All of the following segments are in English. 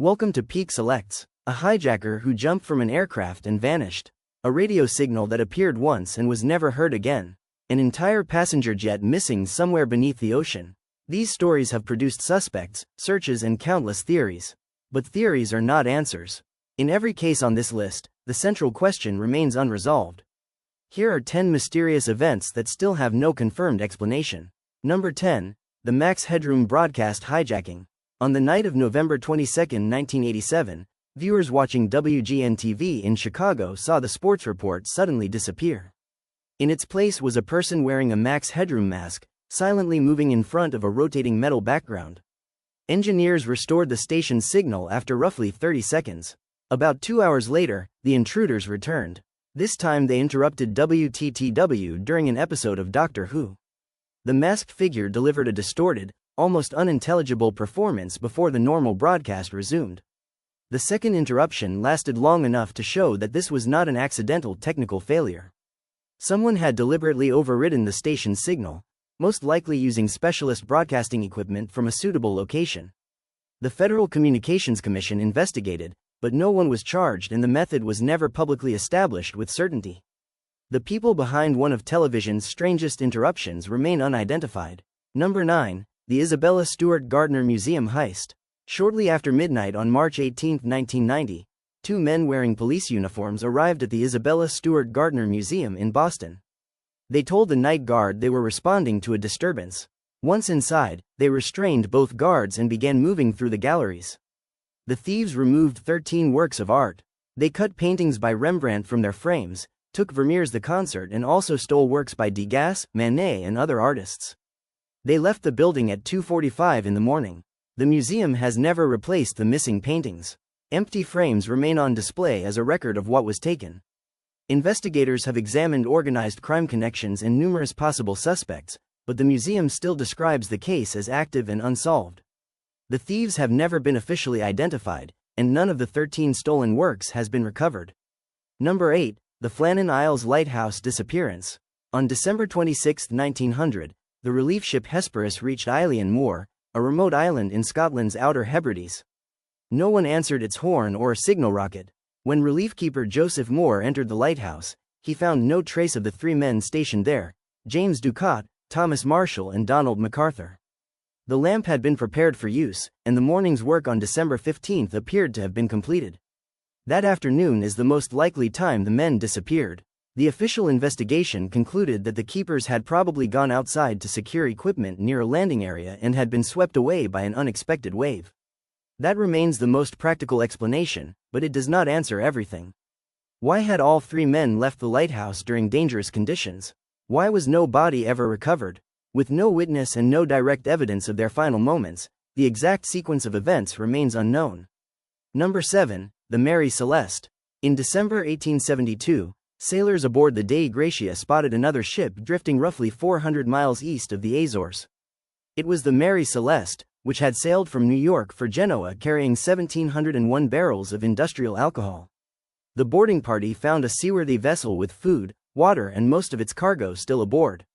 Welcome to Peak Selects. A hijacker who jumped from an aircraft and vanished. A radio signal that appeared once and was never heard again. An entire passenger jet missing somewhere beneath the ocean. These stories have produced suspects, searches, and countless theories. But theories are not answers. In every case on this list, the central question remains unresolved. Here are 10 mysterious events that still have no confirmed explanation. Number 10. The Max Headroom broadcast hijacking. On the night of November 22, 1987, viewers watching WGN-TV in Chicago saw the sports report suddenly disappear. In its place was a person wearing a Max Headroom mask, silently moving in front of a rotating metal background. Engineers restored the station's signal after roughly 30 seconds. About 2 hours later, the intruders returned. This time they interrupted WTTW during an episode of Doctor Who. The masked figure delivered a distorted, almost unintelligible performance before the normal broadcast resumed. The second interruption lasted long enough to show that this was not an accidental technical failure. Someone had deliberately overridden the station's signal, most likely using specialist broadcasting equipment from a suitable location. The Federal Communications Commission investigated, but no one was charged and the method was never publicly established with certainty. The people behind one of television's strangest interruptions remain unidentified. Number 9. The Isabella Stewart Gardner Museum heist. Shortly after midnight on March 18, 1990, two men wearing police uniforms arrived at the Isabella Stewart Gardner Museum in Boston. They told the night guard they were responding to a disturbance. Once inside, they restrained both guards and began moving through the galleries. The thieves removed 13 works of art. They cut paintings by Rembrandt from their frames, took Vermeer's The Concert, and also stole works by Degas, Manet, and other artists. They left the building at 2:45 in the morning. The museum has never replaced the missing paintings. Empty frames remain on display as a record of what was taken. Investigators have examined organized crime connections and numerous possible suspects, but the museum still describes the case as active and unsolved. The thieves have never been officially identified, and none of the 13 stolen works has been recovered. Number 8. The Flannan Isles Lighthouse disappearance. On December 26, 1900, the relief ship Hesperus reached Eilean Moor, a remote island in Scotland's Outer Hebrides. No one answered its horn or signal rocket. When relief keeper Joseph Moore entered the lighthouse, he found no trace of the 3 men stationed there: James Ducat, Thomas Marshall, and Donald MacArthur. The lamp had been prepared for use, and the morning's work on December 15 appeared to have been completed. That afternoon is the most likely time the men disappeared. The official investigation concluded that the keepers had probably gone outside to secure equipment near a landing area and had been swept away by an unexpected wave. That remains the most practical explanation, but it does not answer everything. Why had all 3 men left the lighthouse during dangerous conditions? Why was no body ever recovered? With no witness and no direct evidence of their final moments, the exact sequence of events remains unknown. Number 7. The Mary Celeste. In December 1872, sailors aboard the Dei Gratia spotted another ship drifting roughly 400 miles east of the Azores. It was the Mary Celeste, which had sailed from New York for Genoa carrying 1,701 barrels of industrial alcohol. The boarding party found a seaworthy vessel with food, water, and most of its cargo still aboard.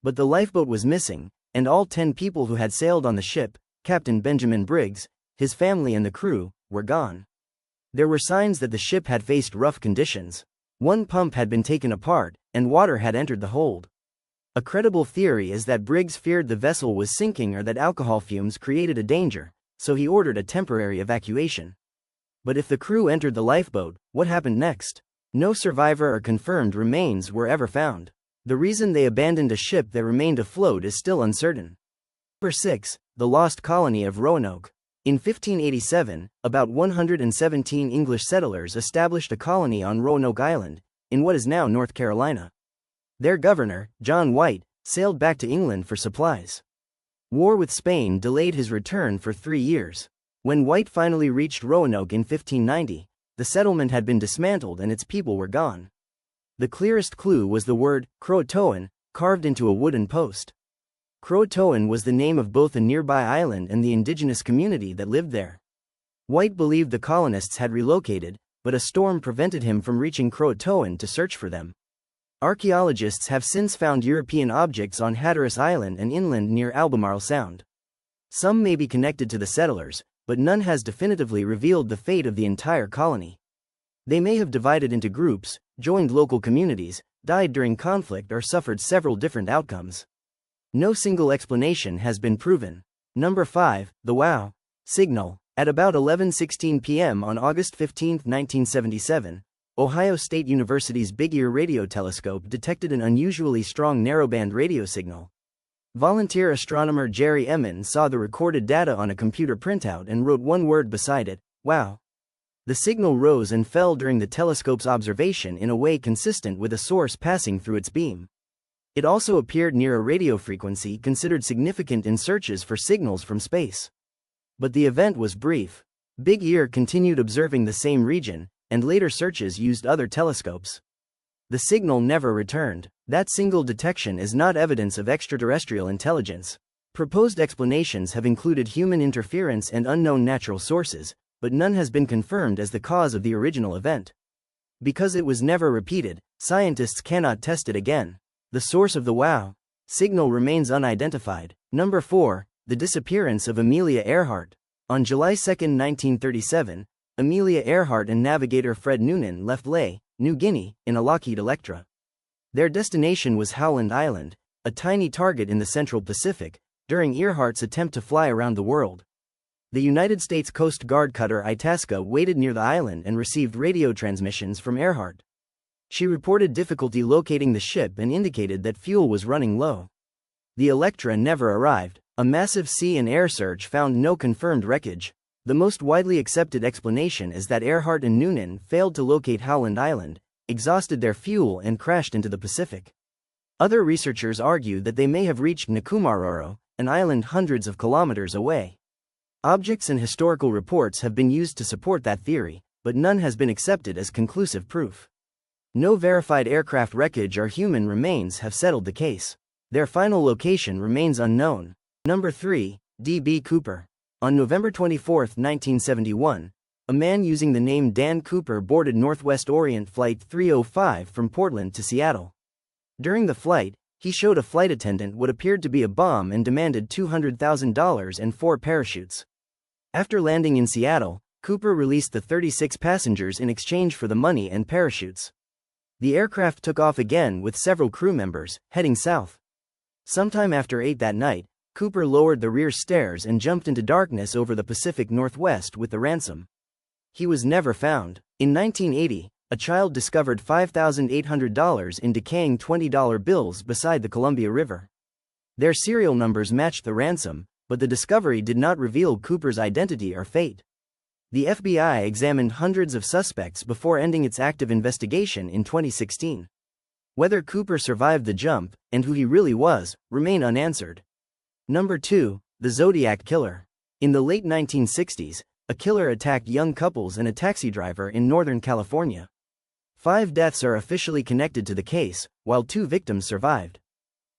But the lifeboat was missing, and all 10 people who had sailed on the ship, Captain Benjamin Briggs, his family, and the crew, were gone. There were signs that the ship had faced rough conditions. One pump had been taken apart, and water had entered the hold. A credible theory is that Briggs feared the vessel was sinking or that alcohol fumes created a danger, so he ordered a temporary evacuation. But if the crew entered the lifeboat, what happened next? No survivor or confirmed remains were ever found. The reason they abandoned a ship that remained afloat is still uncertain. Number 6. The Lost Colony of Roanoke. In 1587, about 117 English settlers established a colony on Roanoke Island, in what is now North Carolina. Their governor, John White, sailed back to England for supplies. War with Spain delayed his return for 3 years. When White finally reached Roanoke in 1590, the settlement had been dismantled and its people were gone. The clearest clue was the word Croatoan, carved into a wooden post. Croatoan was the name of both a nearby island and the indigenous community that lived there. White believed the colonists had relocated, but a storm prevented him from reaching Croatoan to search for them. Archaeologists have since found European objects on Hatteras Island and inland near Albemarle Sound. Some may be connected to the settlers, but none has definitively revealed the fate of the entire colony. They may have divided into groups, joined local communities, died during conflict, or suffered several different outcomes. No single explanation has been proven. Number 5. The WOW signal. At about 11:16 p.m. on August 15, 1977, Ohio State University's Big Ear radio telescope detected an unusually strong narrowband radio signal. Volunteer astronomer Jerry Emmons saw the recorded data on a computer printout and wrote one word beside it: "Wow." The signal rose and fell during the telescope's observation in a way consistent with a source passing through its beam. It also appeared near a radio frequency considered significant in searches for signals from space. But the event was brief. Big Ear continued observing the same region, and later searches used other telescopes. The signal never returned. That single detection is not evidence of extraterrestrial intelligence. Proposed explanations have included human interference and unknown natural sources, but none has been confirmed as the cause of the original event. Because it was never repeated, scientists cannot test it again. The source of the WOW signal remains unidentified. Number 4. The disappearance of Amelia Earhart. On July 2, 1937, Amelia Earhart and navigator Fred Noonan left Lae, New Guinea, in a Lockheed Electra. Their destination was Howland Island, a tiny target in the Central Pacific, during Earhart's attempt to fly around the world. The United States Coast Guard cutter Itasca waited near the island and received radio transmissions from Earhart. She reported difficulty locating the ship and indicated that fuel was running low. The Electra never arrived. A massive sea and air search found no confirmed wreckage. The most widely accepted explanation is that Earhart and Noonan failed to locate Howland Island, exhausted their fuel, and crashed into the Pacific. Other researchers argue that they may have reached Nkumaroro, an island hundreds of kilometers away. Objects and historical reports have been used to support that theory, but none has been accepted as conclusive proof. No verified aircraft wreckage or human remains have settled the case. Their final location remains unknown. Number 3. D.B. Cooper. On November 24, 1971, a man using the name Dan Cooper boarded Northwest Orient Flight 305 from Portland to Seattle. During the flight, he showed a flight attendant what appeared to be a bomb and demanded $200,000 and 4 parachutes. After landing in Seattle, Cooper released the 36 passengers in exchange for the money and parachutes. The aircraft took off again with several crew members, heading south. Sometime after 8 that night, Cooper lowered the rear stairs and jumped into darkness over the Pacific Northwest with the ransom. He was never found. In 1980, a child discovered $5,800 in decaying $20 bills beside the Columbia River. Their serial numbers matched the ransom, but the discovery did not reveal Cooper's identity or fate. The FBI examined hundreds of suspects before ending its active investigation in 2016. Whether Cooper survived the jump, and who he really was, remain unanswered. Number 2. The Zodiac Killer. In the late 1960s, a killer attacked young couples and a taxi driver in Northern California. 5 deaths are officially connected to the case, while 2 victims survived.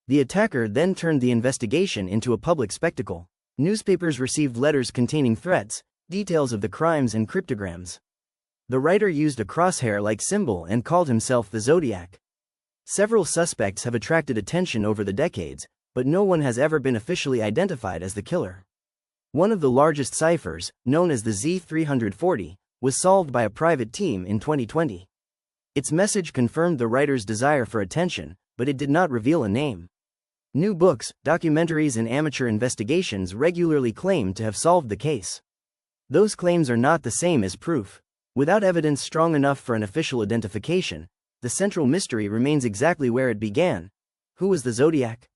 The attacker then turned the investigation into a public spectacle. Newspapers received letters containing threats, details of the crimes, and cryptograms. The writer used a crosshair-like symbol and called himself the Zodiac. Several suspects have attracted attention over the decades, but no one has ever been officially identified as the killer. One of the largest ciphers, known as the Z340, was solved by a private team in 2020. Its message confirmed the writer's desire for attention, but it did not reveal a name. New books, documentaries, and amateur investigations regularly claim to have solved the case. Those claims are not the same as proof. Without evidence strong enough for an official identification, the central mystery remains exactly where it began. Who was the Zodiac?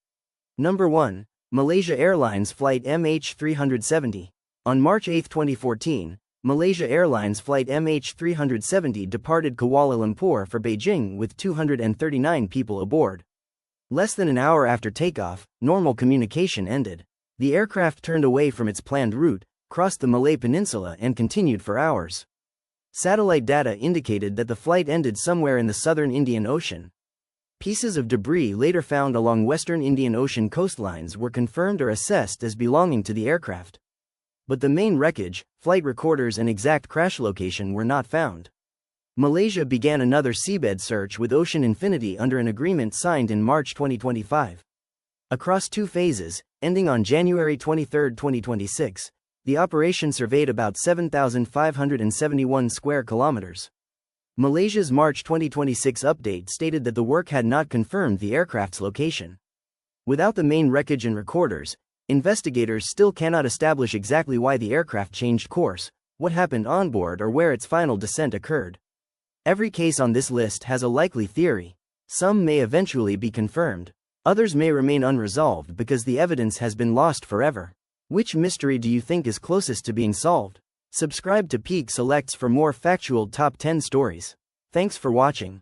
Number 1. Malaysia Airlines Flight MH370. On March 8, 2014, Malaysia Airlines Flight MH370 departed Kuala Lumpur for Beijing with 239 people aboard. Less than an hour after takeoff, normal communication ended. The aircraft turned away from its planned route, crossed the Malay Peninsula, and continued for hours. Satellite data indicated that the flight ended somewhere in the southern Indian Ocean. Pieces of debris later found along western Indian Ocean coastlines were confirmed or assessed as belonging to the aircraft. But the main wreckage, flight recorders, and exact crash location were not found. Malaysia began another seabed search with Ocean Infinity under an agreement signed in March 2025. Across 2 phases, ending on January 23, 2026, The operation surveyed about 7,571 square kilometers. Malaysia's March 2026 update stated that the work had not confirmed the aircraft's location. Without the main wreckage and recorders, investigators still cannot establish exactly why the aircraft changed course, what happened on board, or where its final descent occurred. Every case on this list has a likely theory. Some may eventually be confirmed. Others may remain unresolved because the evidence has been lost forever. Which mystery do you think is closest to being solved? Subscribe to Peak Selects for more factual top 10 stories. Thanks for watching.